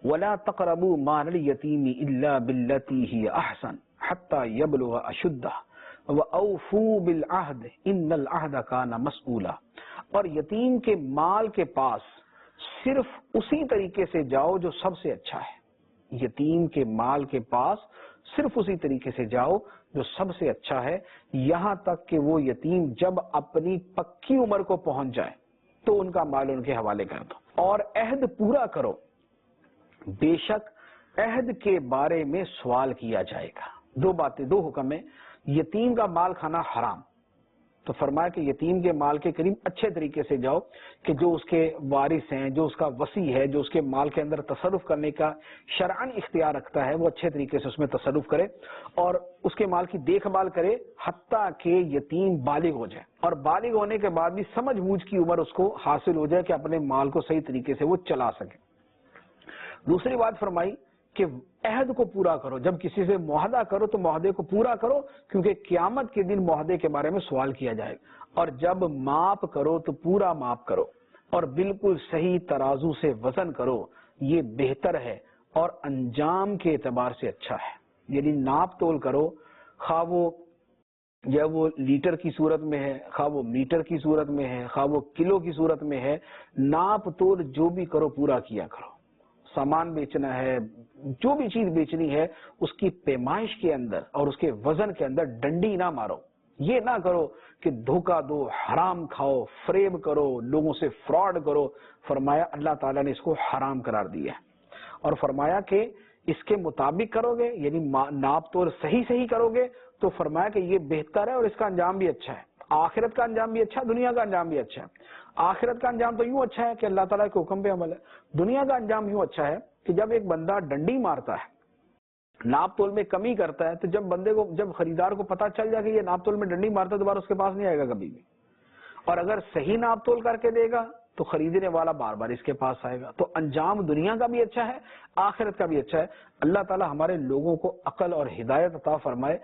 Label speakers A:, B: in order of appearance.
A: وَلَا تَقْرَبُوا مَالَ الْيَتِيمِ إِلَّا بِالَّتِي هِيَ أَحْسَنُ حَتَّى يَبْلُغَ أَشُدَّهُ وَأَوْفُوا بِالْعَهْدِ إِنَّ الْعَهْدَ كَانَ مَسْئُولًا، اور یتیم کے مال کے پاس صرف اسی طریقے سے جاؤ جو سب سے اچھا ہے، یتیم کے مال کے پاس صرف اسی طریقے سے جاؤ جو سب سے اچھا ہے، یہاں تک کہ وہ یتیم جب اپنی پکی عمر کو پہنچ جائے تو ان کا مال ان کے حوالے کر دو، اور عہد پورا کرو، بے شک عہد کے بارے میں سوال کیا جائے گا۔ دو باتیں، دو حکم ہیں۔ یتیم کا مال کھانا حرام، تو فرمایا کہ یتیم کے مال کے قریب اچھے طریقے سے جاؤ کہ جو اس کے وارث ہیں، جو اس کا وصی ہے، جو اس کے مال کے اندر تصرف کرنے کا شرعاً اختیار رکھتا ہے، وہ اچھے طریقے سے اس میں تصرف کرے اور اس کے مال کی دیکھ بھال کرے حتیٰ کہ یتیم بالغ ہو جائے، اور بالغ ہونے کے بعد بھی سمجھ بوجھ کی عمر اس کو حاصل ہو جائے کہ اپنے مال کو صحیح طریقے سے وہ چلا سکے۔ دوسری بات فرمائی کہ عہد کو پورا کرو، جب کسی سے معاہدہ کرو تو معاہدے کو پورا کرو، کیونکہ قیامت کے دن معاہدے کے بارے میں سوال کیا جائے گا، اور جب ماپ کرو تو پورا ماپ کرو اور بالکل صحیح ترازو سے وزن کرو، یہ بہتر ہے اور انجام کے اعتبار سے اچھا ہے۔ یعنی ناپ تول کرو، خواہ وہ لیٹر کی صورت میں ہے، خواہ وہ میٹر کی صورت میں ہے، خواہ وہ کلو کی صورت میں ہے، ناپ تول جو بھی کرو پورا کیا کرو۔ سامان بیچنا ہے، جو بھی چیز بیچنی ہے، اس کی پیمائش کے اندر اور اس کے وزن کے اندر ڈنڈی نہ مارو، یہ نہ کرو کہ دھوکہ دو، حرام کھاؤ، فریب کرو، لوگوں سے فراڈ کرو۔ فرمایا اللہ تعالیٰ نے اس کو حرام قرار دیا ہے، اور فرمایا کہ اس کے مطابق کرو گے، یعنی ناپ تول صحیح کرو گے تو فرمایا کہ یہ بہتر ہے اور اس کا انجام بھی اچھا ہے، آخرت کا انجام بھی اچھا ہے، دنیا کا انجام بھی اچھا ہے۔ آخرت کا انجام تو یوں اچھا ہے کہ اللہ تعالیٰ کے حکم پہ عمل ہے، دنیا کا انجام یوں اچھا ہے کہ جب ایک بندہ ڈنڈی مارتا ہے، ناپ تول میں کمی کرتا ہے، تو جب خریدار کو پتا چل جائے کہ یہ ناپ تول میں ڈنڈی مارتا ہے، دوبارہ اس کے پاس نہیں آئے گا کبھی بھی، اور اگر صحیح ناپ تول کر کے دے گا تو خریدنے والا بار بار اس کے پاس آئے گا۔ تو انجام دنیا کا بھی اچھا ہے، آخرت کا بھی اچھا ہے۔ اللہ تعالیٰ ہمارے لوگوں کو عقل اور ہدایت عطا فرمائے۔